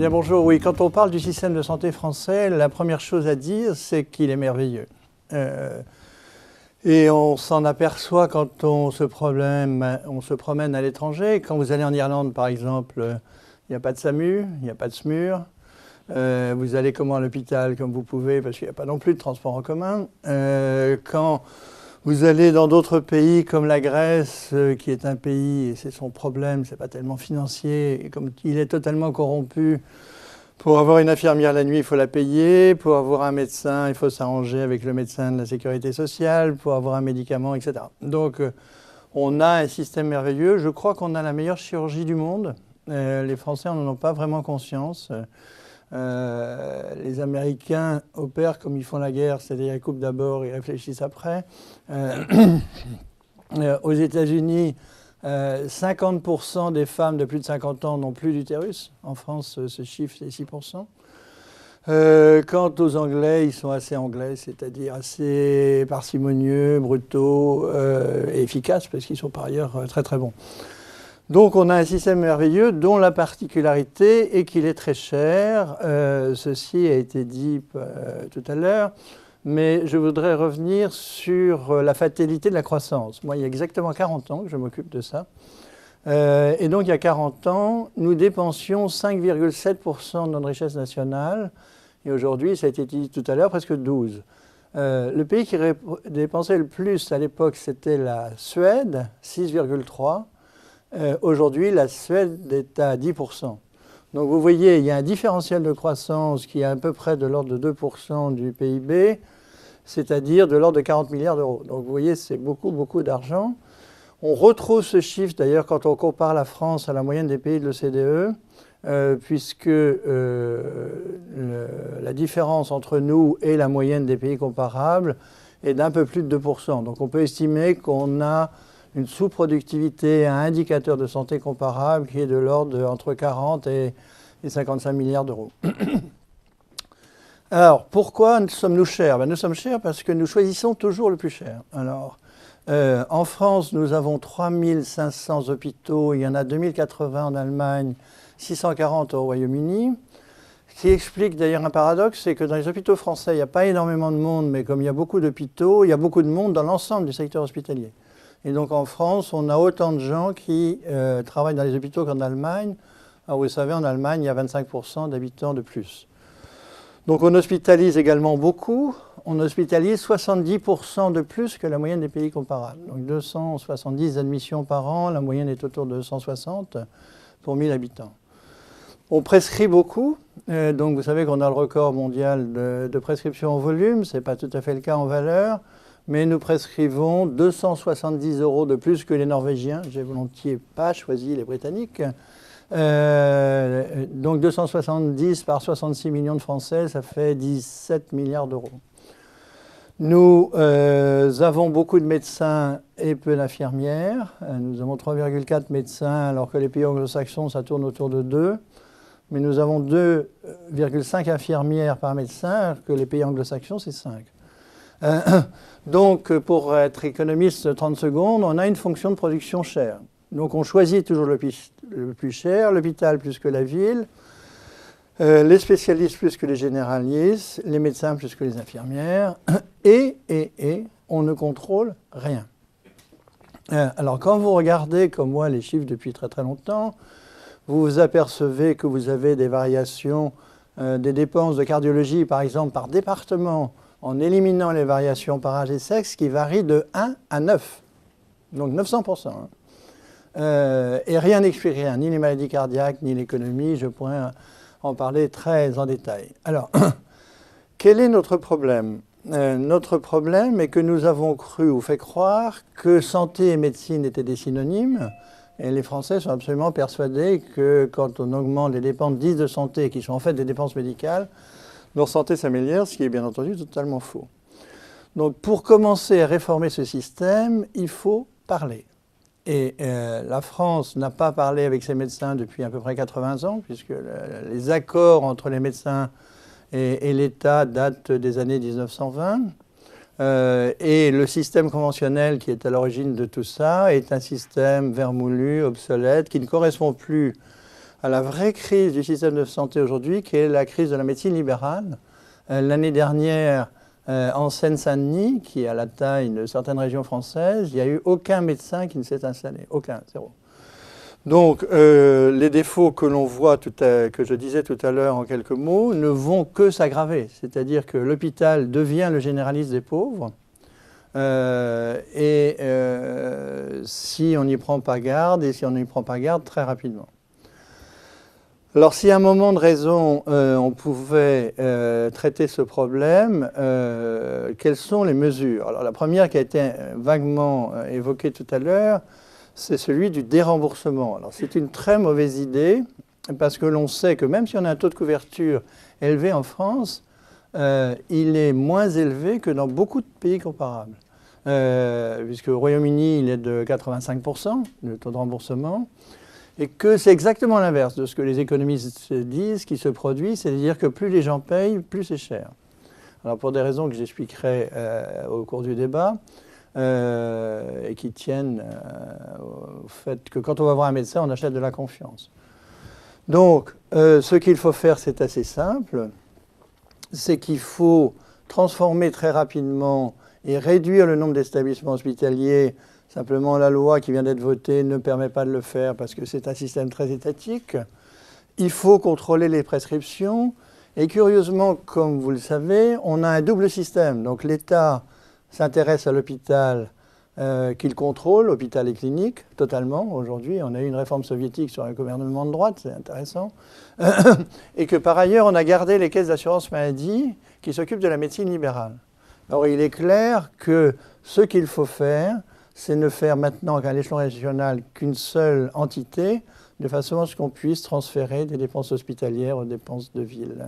Bien bonjour, oui, quand on parle du système de santé français, la première chose à dire, c'est qu'il est merveilleux. Et on s'en aperçoit quand on se promène à l'étranger. Quand vous allez en Irlande, par exemple, il n'y a pas de SAMU, il n'y a pas de SMUR. Vous allez comment à l'hôpital comme vous pouvez, parce qu'il n'y a pas non plus de transport en commun. Quand vous allez dans d'autres pays comme la Grèce, qui est un pays, et c'est son problème, c'est pas tellement financier, et comme il est totalement corrompu, pour avoir une infirmière la nuit, il faut la payer. Pour avoir un médecin, il faut s'arranger avec le médecin de la sécurité sociale. Pour avoir un médicament, etc. Donc, on a un système merveilleux. Je crois qu'on a la meilleure chirurgie du monde. Les Français n'en ont pas vraiment conscience. Les Américains opèrent comme ils font la guerre, c'est-à-dire ils coupent d'abord et réfléchissent après. Aux États-Unis, 50% des femmes de plus de 50 ans n'ont plus d'utérus. En France, ce chiffre, c'est 6%. Quant aux Anglais, ils sont assez anglais, c'est-à-dire assez parcimonieux, brutaux et efficaces, parce qu'ils sont par ailleurs très très bons. Donc on a un système merveilleux dont la particularité est qu'il est très cher. Ceci a été dit tout à l'heure. Mais je voudrais revenir sur la fatalité de la croissance. Moi, il y a exactement 40 ans que je m'occupe de ça. Et donc, il y a 40 ans, nous dépensions 5,7% de notre richesse nationale. Et aujourd'hui, ça a été dit tout à l'heure, presque 12%. Le pays qui dépensait le plus à l'époque, c'était la Suède, 6,3%. Aujourd'hui, la Suède est à 10%. Donc, vous voyez, il y a un différentiel de croissance qui est à peu près de l'ordre de 2% du PIB, c'est-à-dire de l'ordre de 40 milliards d'euros. Donc, vous voyez, c'est beaucoup, beaucoup d'argent. On retrouve ce chiffre, d'ailleurs, quand on compare la France à la moyenne des pays de l'OCDE, puisque la différence entre nous et la moyenne des pays comparables est d'un peu plus de 2%. Donc, on peut estimer qu'on a une sous-productivité, un indicateur de santé comparable qui est de l'ordre entre 40 et 55 milliards d'euros. Alors, pourquoi sommes-nous chers? Nous sommes chers parce que nous choisissons toujours le plus cher. Alors, en France, nous avons 3500 hôpitaux, il y en a 2080 en Allemagne, 640 au Royaume-Uni. Ce qui explique d'ailleurs un paradoxe, c'est que dans les hôpitaux français, il n'y a pas énormément de monde, mais comme il y a beaucoup d'hôpitaux, il y a beaucoup de monde dans l'ensemble du secteur hospitalier. Et donc en France, on a autant de gens qui travaillent dans les hôpitaux qu'en Allemagne. Alors vous savez, en Allemagne, il y a 25% d'habitants de plus. Donc on hospitalise également beaucoup. On hospitalise 70% de plus que la moyenne des pays comparables. Donc 270 admissions par an, la moyenne est autour de 160 pour 1000 habitants. On prescrit beaucoup. Donc vous savez qu'on a le record mondial de prescription en volume. Ce n'est pas tout à fait le cas en valeur. Mais nous prescrivons 270 € de plus que les Norvégiens. J'ai volontiers pas choisi les Britanniques. Donc 270 par 66 millions de Français, ça fait 17 milliards d'euros. Nous avons beaucoup de médecins et peu d'infirmières. Nous avons 3,4 médecins, alors que les pays anglo-saxons, ça tourne autour de 2. Mais nous avons 2,5 infirmières par médecin, alors que les pays anglo-saxons, c'est 5. Donc, pour être économiste 30 secondes, on a une fonction de production chère. Donc, on choisit toujours le plus cher, l'hôpital plus que la ville, les spécialistes plus que les généralistes, les médecins plus que les infirmières, et on ne contrôle rien. Alors, quand vous regardez, comme moi, les chiffres depuis très très longtemps, vous vous apercevez que vous avez des variations des dépenses de cardiologie, par exemple, par département, en éliminant les variations par âge et sexe, qui varient de 1 à 9. Donc 900%. Et rien n'explique rien, ni les maladies cardiaques, ni l'économie. Je pourrais en parler très en détail. Alors, quel est notre problème? Notre problème est que nous avons cru ou fait croire que santé et médecine étaient des synonymes. Et les Français sont absolument persuadés que quand on augmente les dépenses dites de santé, qui sont en fait des dépenses médicales, leur santé s'améliore, ce qui est bien entendu totalement faux. Donc pour commencer à réformer ce système, il faut parler. Et la France n'a pas parlé avec ses médecins depuis à peu près 80 ans, puisque les accords entre les médecins et l'État datent des années 1920. Et le système conventionnel qui est à l'origine de tout ça est un système vermoulu, obsolète, qui ne correspond plus à la vraie crise du système de santé aujourd'hui, qui est la crise de la médecine libérale. L'année dernière, en Seine-Saint-Denis, qui est à la taille de certaines régions françaises, il n'y a eu aucun médecin qui ne s'est installé. Aucun, zéro. Donc, les défauts que l'on voit, que je disais tout à l'heure en quelques mots, ne vont que s'aggraver. C'est-à-dire que l'hôpital devient le généraliste des pauvres. Si on n'y prend pas garde, et si on n'y prend pas garde très rapidement. Alors, si à un moment de raison, on pouvait traiter ce problème, quelles sont les mesures? Alors, la première qui a été vaguement évoquée tout à l'heure, c'est celui du déremboursement. Alors, c'est une très mauvaise idée, parce que l'on sait que même si on a un taux de couverture élevé en France, il est moins élevé que dans beaucoup de pays comparables. Puisque au Royaume-Uni, il est de 85%, le taux de remboursement. Et que c'est exactement l'inverse de ce que les économistes disent qui se produit, c'est-à-dire que plus les gens payent, plus c'est cher. Alors pour des raisons que j'expliquerai au cours du débat, et qui tiennent au fait que quand on va voir un médecin, on achète de la confiance. Donc ce qu'il faut faire, c'est assez simple, c'est qu'il faut transformer très rapidement et réduire le nombre d'établissements hospitaliers. Simplement, la loi qui vient d'être votée ne permet pas de le faire parce que c'est un système très étatique. Il faut contrôler les prescriptions. Et curieusement, comme vous le savez, on a un double système. Donc l'État s'intéresse à l'hôpital qu'il contrôle, hôpital et clinique, totalement. Aujourd'hui, on a eu une réforme soviétique sur un gouvernement de droite, c'est intéressant. Et que par ailleurs, on a gardé les caisses d'assurance maladie qui s'occupent de la médecine libérale. Alors il est clair que ce qu'il faut faire, c'est ne faire maintenant qu'à l'échelon régional qu'une seule entité, de façon à ce qu'on puisse transférer des dépenses hospitalières aux dépenses de ville.